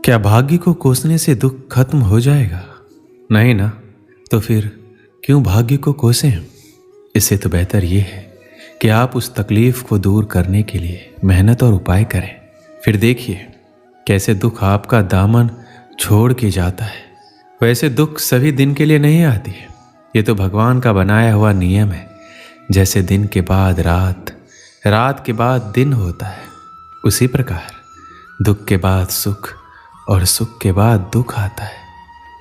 क्या भाग्य को कोसने से दुख खत्म हो जाएगा? नहीं ना। तो फिर क्यों भाग्य को कोसें? इससे तो बेहतर ये है कि आप उस तकलीफ को दूर करने के लिए मेहनत और उपाय करें। फिर देखिए कैसे दुख आपका दामन छोड़ के जाता है। वैसे दुख सभी दिन के लिए नहीं आती है, ये तो भगवान का बनाया हुआ नियम है। जैसे दिन के बाद रात, रात के बाद दिन होता है, उसी प्रकार दुख के बाद सुख और सुख के बाद दुख आता है।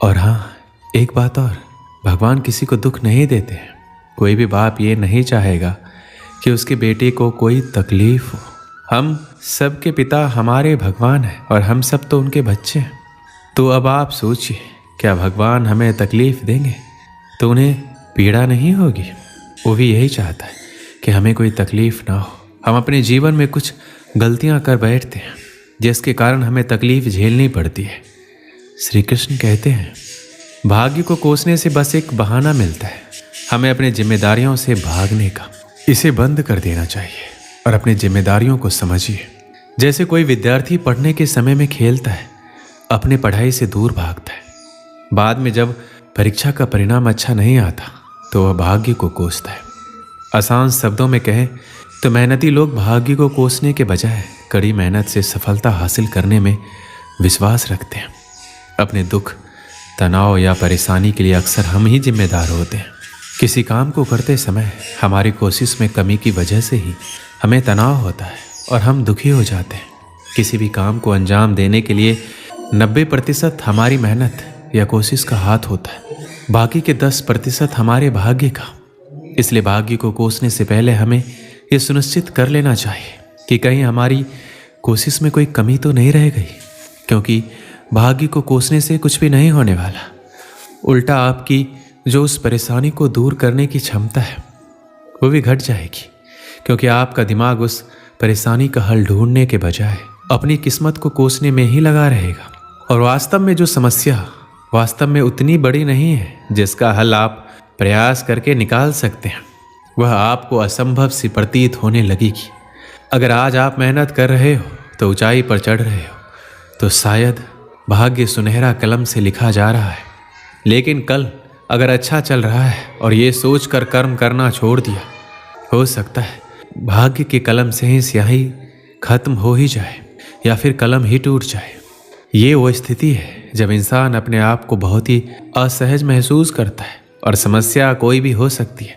और हाँ, एक बात और, भगवान किसी को दुख नहीं देते हैं। कोई भी बाप ये नहीं चाहेगा कि उसके बेटे को कोई तकलीफ हो। हम सबके पिता हमारे भगवान हैं और हम सब तो उनके बच्चे हैं। तो अब आप सोचिए, क्या भगवान हमें तकलीफ देंगे तो उन्हें पीड़ा नहीं होगी? वो भी यही चाहता है कि हमें कोई तकलीफ ना हो। हम अपने जीवन में कुछ गलतियां कर बैठते हैं जिसके कारण हमें तकलीफ झेलनी पड़ती है। श्री कृष्ण कहते हैं, भाग्य को कोसने से बस एक बहाना मिलता है हमें अपनी जिम्मेदारियों से भागने का। इसे बंद कर देना चाहिए और अपनी जिम्मेदारियों को समझिए। जैसे कोई विद्यार्थी पढ़ने के समय में खेलता है, अपने पढ़ाई से दूर भागता है। बाद में जब परीक्षा का परिणाम अच्छा नहीं आता तो वह भाग्य को कोसता है। आसान शब्दों में कहें तो मेहनती लोग भाग्य को कोसने के बजाय कड़ी मेहनत से सफलता हासिल करने में विश्वास रखते हैं। अपने दुख, तनाव या परेशानी के लिए अक्सर हम ही जिम्मेदार होते हैं। किसी काम को करते समय हमारी कोशिश में कमी की वजह से ही हमें तनाव होता है और हम दुखी हो जाते हैं। किसी भी काम को अंजाम देने के लिए 90% हमारी मेहनत या कोशिश का हाथ होता है, बाकी के 10% हमारे भाग्य का। इसलिए भाग्य को कोसने से पहले हमें ये सुनिश्चित कर लेना चाहिए कि कहीं हमारी कोशिश में कोई कमी तो नहीं रह गई, क्योंकि भाग्य को कोसने से कुछ भी नहीं होने वाला। उल्टा आपकी जो उस परेशानी को दूर करने की क्षमता है वो भी घट जाएगी, क्योंकि आपका दिमाग उस परेशानी का हल ढूंढने के बजाय अपनी किस्मत को कोसने में ही लगा रहेगा। और वास्तव में जो समस्या वास्तव में उतनी बड़ी नहीं है जिसका हल आप प्रयास करके निकाल सकते हैं, वह आपको असंभव सी प्रतीत होने लगेगी। अगर आज आप मेहनत कर रहे हो तो ऊंचाई पर चढ़ रहे हो, तो शायद भाग्य सुनहरा कलम से लिखा जा रहा है। लेकिन कल अगर अच्छा चल रहा है और ये सोच कर कर्म करना छोड़ दिया, हो सकता है भाग्य के कलम से ही स्याही खत्म हो ही जाए या फिर कलम ही टूट जाए। ये वो स्थिति है जब इंसान अपने आप को बहुत ही असहज महसूस करता है। और समस्या कोई भी हो सकती है,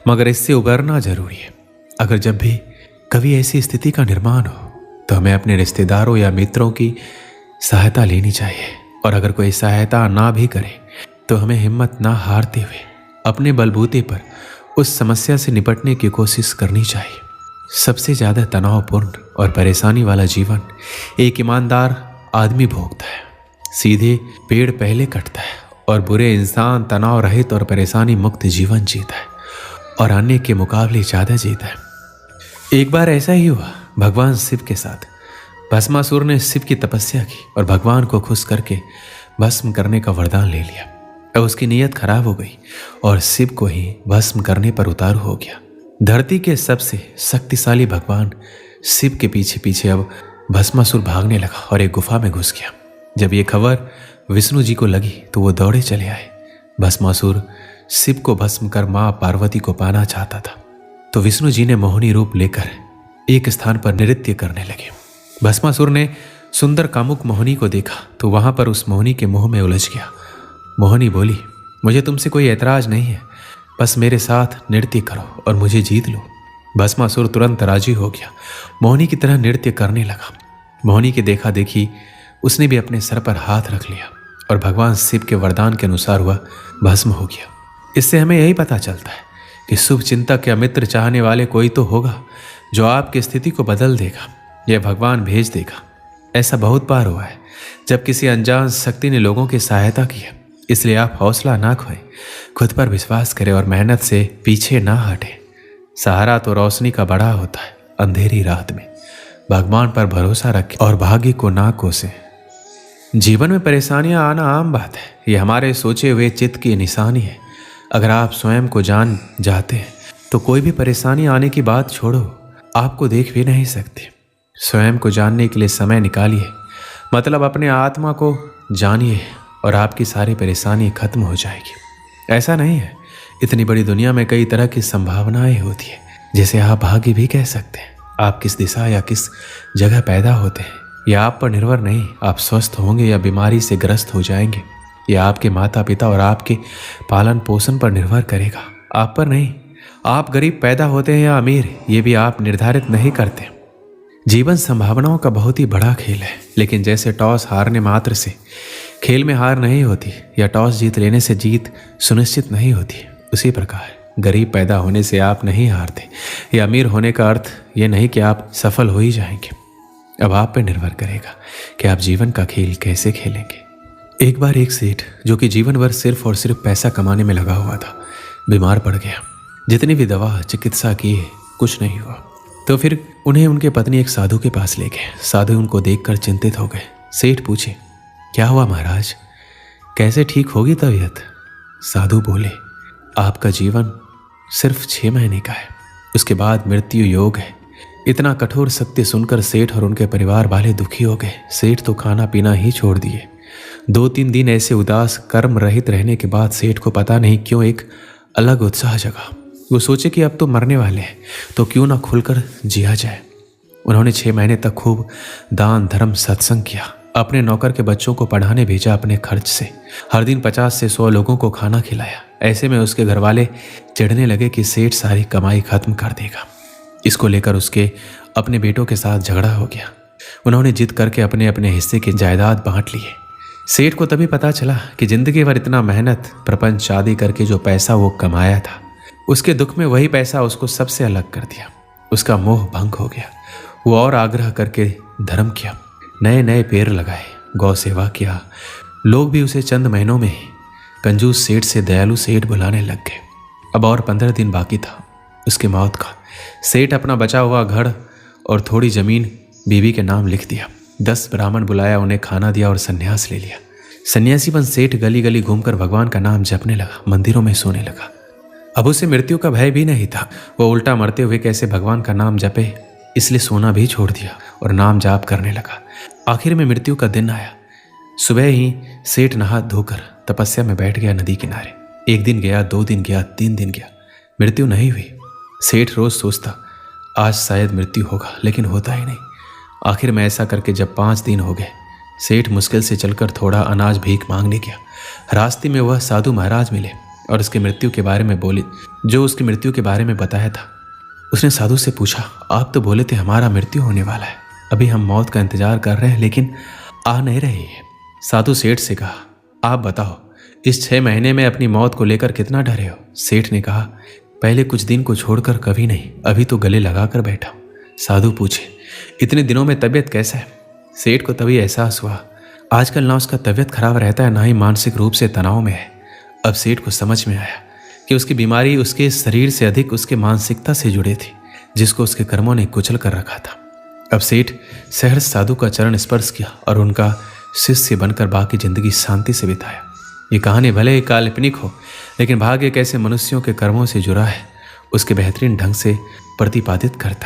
मगर इससे उबरना जरूरी है। अगर जब भी कभी ऐसी स्थिति का निर्माण हो तो हमें अपने रिश्तेदारों या मित्रों की सहायता लेनी चाहिए। और अगर कोई सहायता ना भी करे तो हमें हिम्मत ना हारते हुए अपने बलबूते पर उस समस्या से निपटने की कोशिश करनी चाहिए। सबसे ज़्यादा तनावपूर्ण और परेशानी वाला जीवन एक ईमानदार आदमी भोगता है। सीधे पेड़ पहले कटता है और बुरे इंसान तनाव रहित और परेशानी मुक्त जीवन जीता है और अन्य के मुकाबले ज़्यादा जीता है। एक बार ऐसा ही हुआ भगवान शिव के साथ। भस्मासुर ने शिव की तपस्या की और भगवान को खुश करके भस्म करने का वरदान ले लिया। अब उसकी नीयत खराब हो गई और शिव को ही भस्म करने पर उतारू हो गया। धरती के सबसे शक्तिशाली भगवान शिव के पीछे पीछे अब भस्मासुर भागने लगा और एक गुफा में घुस गया। जब ये खबर विष्णु जी को लगी तो वो दौड़े चले आए। भस्मासुर शिव को भस्म कर मां पार्वती को पाना चाहता था, तो विष्णु जी ने मोहिनी रूप लेकर एक स्थान पर नृत्य करने लगे। भस्मासुर ने सुंदर कामुक मोहिनी को देखा तो वहां पर उस मोहिनी के मुंह में उलझ गया। मोहिनी बोली, मुझे तुमसे कोई ऐतराज नहीं है, बस मेरे साथ नृत्य करो और मुझे जीत लो। भस्मासुर तुरंत राजी हो गया, मोहिनी की तरह नृत्य करने लगा। मोहिनी की देखा देखी उसने भी अपने सर पर हाथ रख लिया और भगवान शिव के वरदान के अनुसार वह भस्म हो गया। इससे हमें यही पता चलता है कि शुभ चिंतक या मित्र चाहने वाले कोई तो होगा जो आपकी स्थिति को बदल देगा या भगवान भेज देगा। ऐसा बहुत बार हुआ है जब किसी अनजान शक्ति ने लोगों की सहायता की है। इसलिए आप हौसला ना खोएं, खुद पर विश्वास करें और मेहनत से पीछे ना हटें। सहारा तो रोशनी का बड़ा होता है अंधेरी रात में। भगवान पर भरोसा रखें और भाग्य को ना कोसें। जीवन में परेशानियां आना आम बात है, ये हमारे सोचे हुए चित्त की निशानी है। अगर आप स्वयं को जान जाते हैं तो कोई भी परेशानी आने की बात छोड़ो, आपको देख भी नहीं सकते। स्वयं को जानने के लिए समय निकालिए, मतलब अपने आत्मा को जानिए और आपकी सारी परेशानी खत्म हो जाएगी। ऐसा नहीं है, इतनी बड़ी दुनिया में कई तरह की संभावनाएं होती है, जिसे आप भाग्य भी कह सकते हैं। आप किस दिशा या किस जगह पैदा होते हैं यह आप पर निर्भर नहीं। आप स्वस्थ होंगे या बीमारी से ग्रस्त हो जाएंगे, यह आपके माता पिता और आपके पालन पोषण पर निर्भर करेगा, आप पर नहीं। आप गरीब पैदा होते हैं या अमीर, ये भी आप निर्धारित नहीं करते। जीवन संभावनाओं का बहुत ही बड़ा खेल है, लेकिन जैसे टॉस हारने मात्र से खेल में हार नहीं होती या टॉस जीत लेने से जीत सुनिश्चित नहीं होती, उसी प्रकार गरीब पैदा होने से आप नहीं हारते या अमीर होने का अर्थ ये नहीं कि आप सफल हो ही जाएंगे। अब आप पर निर्भर करेगा कि आप जीवन का खेल कैसे खेलेंगे। एक बार एक सेठ, जो कि जीवन भर सिर्फ और सिर्फ पैसा कमाने में लगा हुआ था, बीमार पड़ गया। जितनी भी दवा चिकित्सा की कुछ नहीं हुआ, तो फिर उन्हें उनके पत्नी एक साधु के पास ले गए। साधु उनको देखकर चिंतित हो गए। सेठ पूछे, क्या हुआ महाराज, कैसे ठीक होगी तबीयत? साधु बोले, आपका जीवन सिर्फ 6 महीने का है, उसके बाद मृत्यु योग है। इतना कठोर सत्य सुनकर सेठ और उनके परिवार वाले दुखी हो गए। सेठ तो खाना पीना ही छोड़ दिए। 2-3 दिन ऐसे उदास कर्म रहित रहने के बाद सेठ को पता नहीं क्यों एक अलग उत्साह जगा। वो सोचे कि अब तो मरने वाले हैं, तो क्यों ना खुलकर जिया जाए। उन्होंने 6 महीने तक खूब दान धर्म सत्संग किया। अपने नौकर के बच्चों को पढ़ाने भेजा अपने खर्च से। हर दिन 50 से 100 लोगों को खाना खिलाया। ऐसे में उसके घर वाले चिढ़ने लगे कि सेठ सारी कमाई खत्म कर देगा। इसको लेकर उसके अपने बेटों के साथ झगड़ा हो गया। उन्होंने जिद करके अपने अपने हिस्से की जायदाद बांट लिए। सेठ को तभी पता चला कि जिंदगी भर इतना मेहनत प्रपंच शादी करके जो पैसा वो कमाया था, उसके दुख में वही पैसा उसको सबसे अलग कर दिया। उसका मोह भंग हो गया। वो और आग्रह करके धर्म किया, नए नए पेड़ लगाए, गौ सेवा किया। लोग भी उसे चंद महीनों में ही कंजूस सेठ से दयालु सेठ बुलाने लग गए। अब और 15 दिन बाकी था उसकी मौत का। सेठ अपना बचा हुआ घर और थोड़ी जमीन बीवी के नाम लिख दिया। 10 ब्राह्मण बुलाया, उन्हें खाना दिया और संन्यास ले लिया। सन्यासी बन सेठ गली गली घूमकर भगवान का नाम जपने लगा, मंदिरों में सोने लगा। अब उसे मृत्यु का भय भी नहीं था। वो उल्टा मरते हुए कैसे भगवान का नाम जपे, इसलिए सोना भी छोड़ दिया और नाम जाप करने लगा। आखिर में मृत्यु का दिन आया। सुबह ही सेठ नहा धोकर तपस्या में बैठ गया नदी किनारे। 1 दिन गया, 2 दिन गया, 3 दिन गया, मृत्यु नहीं हुई। सेठ रोज सोचता आज शायद मृत्यु होगा, लेकिन होता ही नहीं। आखिर में ऐसा करके जब 5 दिन हो गए, सेठ मुश्किल से चलकर थोड़ा अनाज भीख मांगने गया। रास्ते में वह साधु महाराज मिले और उसकी मृत्यु के बारे में बोले, जो उसकी मृत्यु के बारे में बताया था। उसने साधु से पूछा, आप तो बोले थे हमारा मृत्यु होने वाला है, अभी हम मौत का इंतजार कर रहे हैं लेकिन आ नहीं रही है। साधु सेठ से कहा, आप बताओ इस 6 महीने में अपनी मौत को लेकर कितना डरे हो? सेठ ने कहा, पहले कुछ दिन को छोड़कर कभी नहीं, अभी तो गले लगाकर बैठा हूं। साधु पूछे, इतने दिनों में तबीयत कैसा है? सेठ को तभी एहसास हुआ आजकल ना उसका तबीयत खराब रहता है, ना ही मानसिक रूप से तनाव में है। अब सेठ को समझ में आया कि उसकी बीमारी उसके शरीर से अधिक उसके मानसिकता से जुड़े थी, जिसको उसके कर्मों ने कुचल कर रखा था। अब सेठ सहर्ष साधु का चरण स्पर्श किया और उनका शिष्य बनकर बाकी जिंदगी शांति से बिताया। ये कहानी भले ही काल्पनिक हो, लेकिन भाग्य कैसे मनुष्यों के कर्मों से जुड़ा है उसके बेहतरीन ढंग से प्रतिपादित करता है।